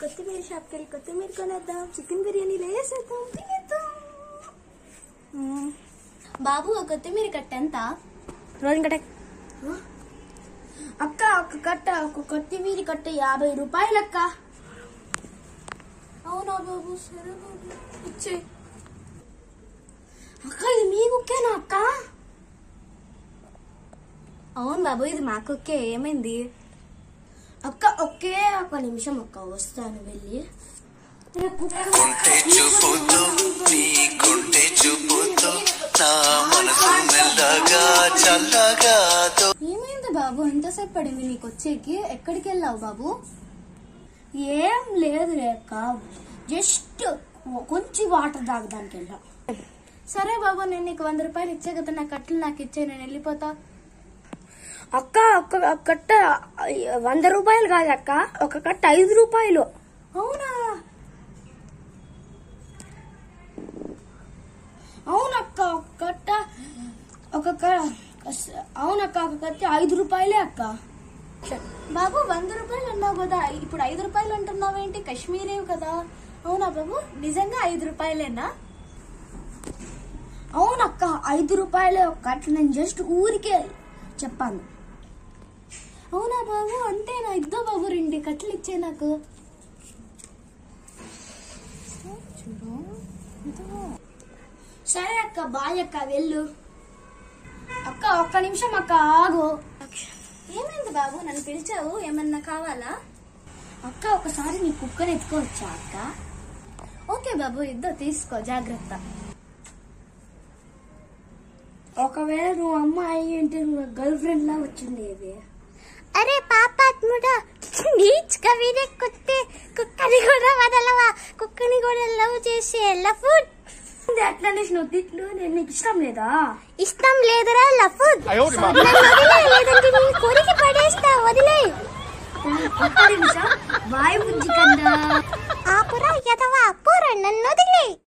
కొత్తిమీర షాప్కి వెళ్ళి కొత్తిమీర కొనేద్దాం, చికెన్ బిర్యానీలో వేసేద్దాం, తినేద్దాం. బాబు కొత్తిమీర కట్ట ఎంత? రోజు కట్ట అక్క ఒక కొత్తిమీర కట్ట 50 రూపాయలు అక్క. అవునా బాబు, సరే బాబు ఇచ్చే. అక్క ఇది మీ కుక్కేనా అక్క? అవును బాబు, ఇది మా కుక్కే. ఏమైంది అక్క? ఒకే ఒక నిమిషం అక్క, వస్తాను వెళ్ళి. ఏమైంది బాబు, ఎంతసేపు పడింది నీకు వచ్చేకి? ఎక్కడికి వెళ్ళావు బాబు? ఏం లేదు అక్క, జస్ట్ కొంచెం వాటర్ తాగడానికి వెళ్ళా. సరే బాబు, నేను నీకు 100 రూపాయలు ఇచ్చే కదా, నా కట్టలు నాకు ఇచ్చే, నేను వెళ్ళిపోతా. అక్క ఒక కట్ట 100 రూపాయలు కాదు అక్క, ఒక కట్ట 5 రూపాయలు. అవునా? అవునక్క అవునక్క ఒక కట్ట 5 రూపాయలే అక్క. బాబు 100 రూపాయలు అన్నావు కదా, ఇప్పుడు 5 రూపాయలు అంటున్నావేంటి? కాశ్మీరేవి కదా. అవునా బాబు, నిజంగా 5 రూపాయలేనా? అవునక్క 5 రూపాయలే ఒక కట్ట, నేను జస్ట్ ఊరికే చెప్పాను. అవునా బాబు, అంతేనా? ఇద్దో బాబు 2 కట్టలు ఇచ్చే నాకు. సరే అక్క, బాయ్ అక్క, వెళ్ళు. అక్క ఒక్క నిమిషం అక్క, ఆగు. ఏమైంది బాబు, నన్ను పిలిచావు? ఏమన్నా కావాలా? అక్క ఒకసారి నీ కుక్కని ఎత్తుకోవచ్చా అక్క? ఓకే బాబు, ఇద్దో, తీసుకో, జాగ్రత్త. ఒకవేళ నువ్వు అమ్మాయి అంటే నువ్వు గర్ల్ ఫ్రెండ్ లా వచ్చింది ఇది. అరే పాపాత్ముడా, నీచ్ కవినే కుక్కని కూడా వదలవా? కుక్కని కూడా లవ్ చేసి లఫుడ్. అట్లా నువ్వు తిట్లు, నేను నీకు ఇష్టం లేదా? ఇష్టం లేదురా లఫుడ్. లేదంటే నీ కొరికి పడేస్తా, వదిలే. ఒక్క నిమిషం, బాయ్ బుజ్జి కన్నా. ఆపురా ఎదవా, పోరా, నన్ను వదిలే.